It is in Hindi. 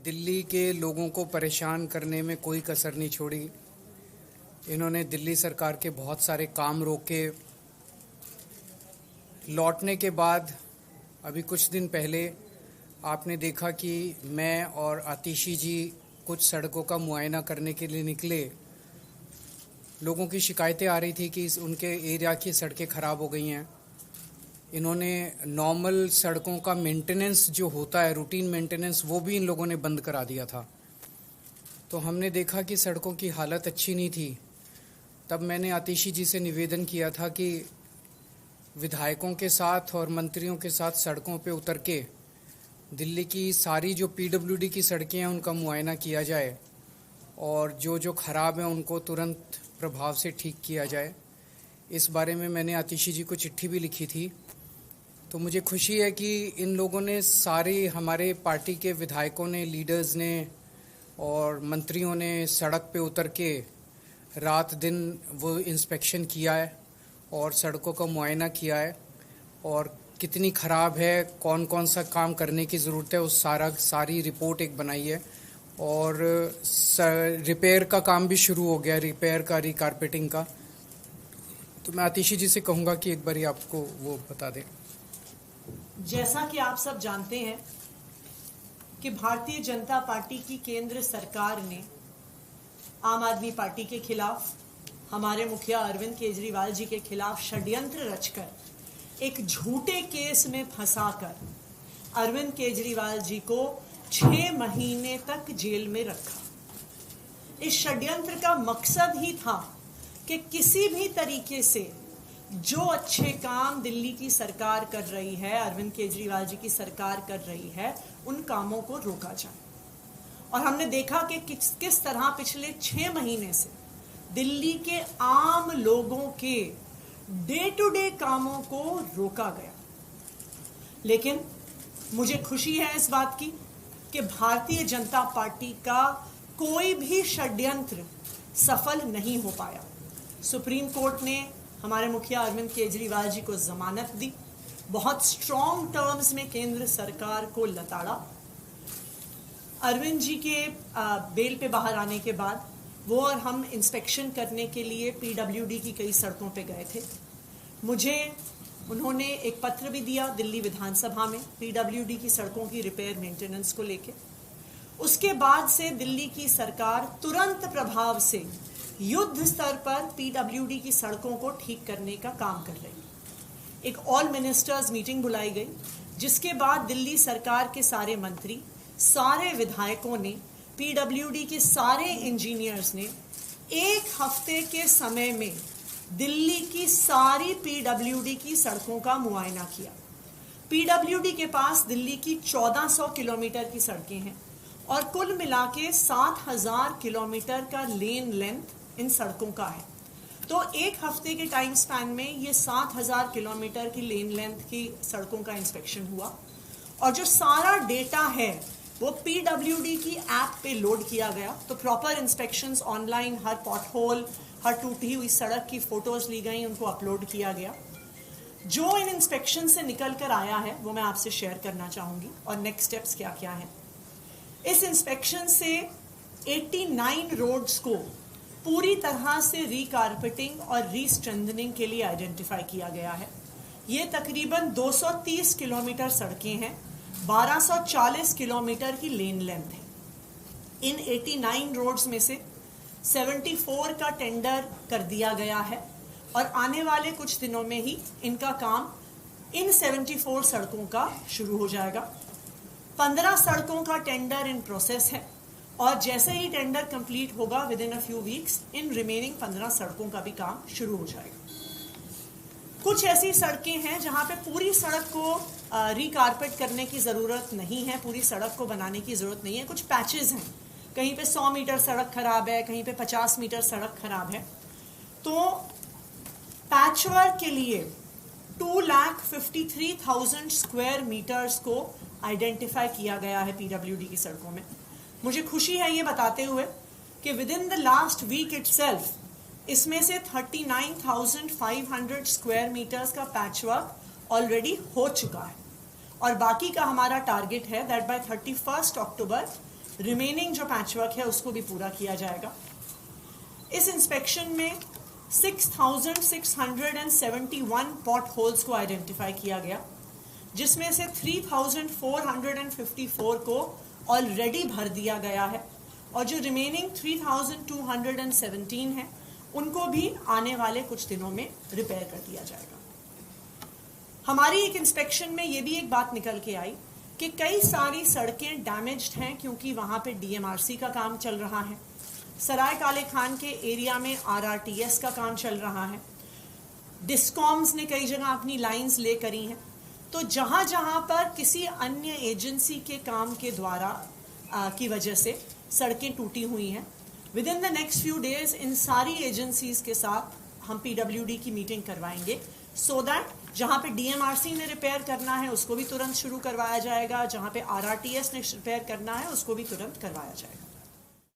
दिल्ली के लोगों को परेशान करने में कोई कसर नहीं छोड़ी। इन्होंने दिल्ली सरकार के बहुत सारे काम रोके। लौटने के बाद अभी कुछ दिन पहले आपने देखा कि मैं और आतिशी जी कुछ सड़कों का मुआयना करने के लिए निकले। लोगों की शिकायतें आ रही थी कि उनके एरिया की सड़कें ख़राब हो गई हैं। इन्होंने नॉर्मल सड़कों का मेंटेनेंस जो होता है, रूटीन मेंटेनेंस, वो भी इन लोगों ने बंद करा दिया था। तो हमने देखा कि सड़कों की हालत अच्छी नहीं थी। तब मैंने आतिशी जी से निवेदन किया था कि विधायकों के साथ और मंत्रियों के साथ सड़कों पे उतर के दिल्ली की सारी जो पीडब्ल्यूडी की सड़कें हैं उनका मुआयना किया जाए और जो जो ख़राब हैं उनको तुरंत प्रभाव से ठीक किया जाए। इस बारे में मैंने आतिशी जी को चिट्ठी भी लिखी थी। तो मुझे खुशी है कि इन लोगों ने, सारे हमारे पार्टी के विधायकों ने, लीडर्स ने और मंत्रियों ने सड़क पे उतर के रात दिन वो इंस्पेक्शन किया है और सड़कों का मुआयना किया है और कितनी ख़राब है, कौन कौन सा काम करने की ज़रूरत है, उस सारी रिपोर्ट एक बनाई है। और रिपेयर का काम भी शुरू हो गया, रिपेयर का, रिकारपेटिंग का। तो मैं आतिशी जी से कहूँगा कि एक बार आपको वो बता दें। जैसा कि आप सब जानते हैं कि भारतीय जनता पार्टी की केंद्र सरकार ने आम आदमी पार्टी के खिलाफ, हमारे मुखिया अरविंद केजरीवाल जी के खिलाफ षड्यंत्र रचकर एक झूठे केस में फंसाकर अरविंद केजरीवाल जी को 6 महीने तक जेल में रखा। इस षड्यंत्र का मकसद ही था कि किसी भी तरीके से जो अच्छे काम दिल्ली की सरकार कर रही है, अरविंद केजरीवाल जी की सरकार कर रही है, उन कामों को रोका जाए। और हमने देखा कि किस तरह पिछले 6 महीने से दिल्ली के आम लोगों के डे टू डे कामों को रोका गया। लेकिन मुझे खुशी है इस बात की कि भारतीय जनता पार्टी का कोई भी षड्यंत्र सफल नहीं हो पाया। सुप्रीम कोर्ट ने हमारे मुखिया अरविंद केजरीवाल जी को जमानत दी, बहुत स्ट्रॉन्ग टर्म्स में केंद्र सरकार को लताड़ा। अरविंद जी के बेल पे बाहर आने के बाद वो और हम इंस्पेक्शन करने के लिए पीडब्ल्यूडी की कई सड़कों पे गए थे। मुझे उन्होंने एक पत्र भी दिया दिल्ली विधानसभा में पीडब्ल्यूडी की सड़कों की रिपेयर मेंटेनेंस को लेके। उसके बाद से दिल्ली की सरकार तुरंत प्रभाव से युद्ध स्तर पर पीडब्ल्यूडी की सड़कों को ठीक करने का काम कर रही। एक ऑल मिनिस्टर्स मीटिंग बुलाई गई, जिसके बाद दिल्ली सरकार के सारे मंत्री, सारे विधायकों ने, पीडब्ल्यूडी के सारे इंजीनियर्स ने 1 हफ्ते के समय में दिल्ली की सारी पीडब्ल्यूडी की सड़कों का मुआयना किया। पीडब्ल्यूडी के पास दिल्ली की 1400 किलोमीटर की सड़कें हैं और कुल मिला के 7000 किलोमीटर का लेन लेंथ इन सड़कों का है। तो 1 हफ्ते के टाइम स्पैन में ये 7000 किलोमीटर की लेन लेंथ की सड़कों का इंस्पेक्शन हुआ और जो सारा डेटा है वो पीडब्ल्यूडी की ऐप पे लोड किया गया। तो प्रॉपर इंस्पेक्शंस ऑनलाइन, हर पॉटहोल, हर टूटी हुई सड़क की फोटोज ली गई, उनको अपलोड किया गया। जो इन इंस्पेक्शन से निकल कर आया है वो मैं आपसे शेयर करना चाहूंगी और नेक्स्ट स्टेप्स क्या क्या है। इस इंस्पेक्शन से 89 रोड्स को पूरी तरह से रीकारपेटिंग और रीस्ट्रेंथनिंग के लिए आइडेंटिफाई किया गया है। ये तकरीबन 230 किलोमीटर सड़कें हैं, 1240 किलोमीटर की लेन लेंथ है। इन 89 रोड्स में से 74 का टेंडर कर दिया गया है और आने वाले कुछ दिनों में ही इनका काम इन 74 सड़कों का शुरू हो जाएगा। 15 सड़कों का टेंडर इन प्रोसेस है और जैसे ही टेंडर कंप्लीट होगा with in a few weeks in remaining 15 सड़कों का भी काम शुरू हो जाएगा। कुछ ऐसी सड़कें हैं जहां पे पूरी सड़क को रिकारपेट करने की ज़रूरत नहीं है, पूरी सड़क को बनाने की ज़रूरत नहीं है। कुछ पैचेस हैं, कहीं पे 100 मीटर सड़क खराब है, कहीं पे 50 मीटर सड़क खराब है। तो पैचवर्क के लिए 2,53,000 स्क्वायर मीटर्स को आइडेंटिफाई किया गया है पीडब्ल्यूडी की सड़कों में। मुझे खुशी है ये बताते हुए कि within the last week itself इसमें से 39,500 स्क्वायर मीटर्स का पैचवर्क ऑलरेडी हो चुका है और बाकी का हमारा टारगेट है दैट बाय 31 अक्टूबर रिमेनिंग जो पैचवर्क है उसको भी पूरा किया जाएगा। इस इंस्पेक्शन में 6,671 पॉट होल्स को आइडेंटिफाई किया गया, जिसमें से 3,454 को ऑलरेडी भर दिया गया है और जो रिमेनिंग 3,217 है उनको भी आने वाले कुछ दिनों में रिपेयर कर दिया जाएगा। हमारी एक इंस्पेक्शन में ये भी एक बात निकल के आई कि कई सारी सड़कें डैमेज्ड हैं क्योंकि वहां पे डीएमआरसी का काम चल रहा है, सराय काले खान के एरिया में आरआरटीएस का काम चल रहा है, डिस्कॉम्स ने कई जगह अपनी लाइंस ले करी हैं। तो जहां जहां पर किसी अन्य एजेंसी के काम के द्वारा की वजह से सड़कें टूटी हुई हैं, with in the next few days in सारी एजेंसीज के साथ हम पीडब्ल्यूडी की मीटिंग करवाएंगे, सो दैट जहां पे डीएमआरसी ने रिपेयर करना है उसको भी तुरंत शुरू करवाया जाएगा, जहां पे आरआरटीएस ने रिपेयर करना है उसको भी तुरंत करवाया जाएगा।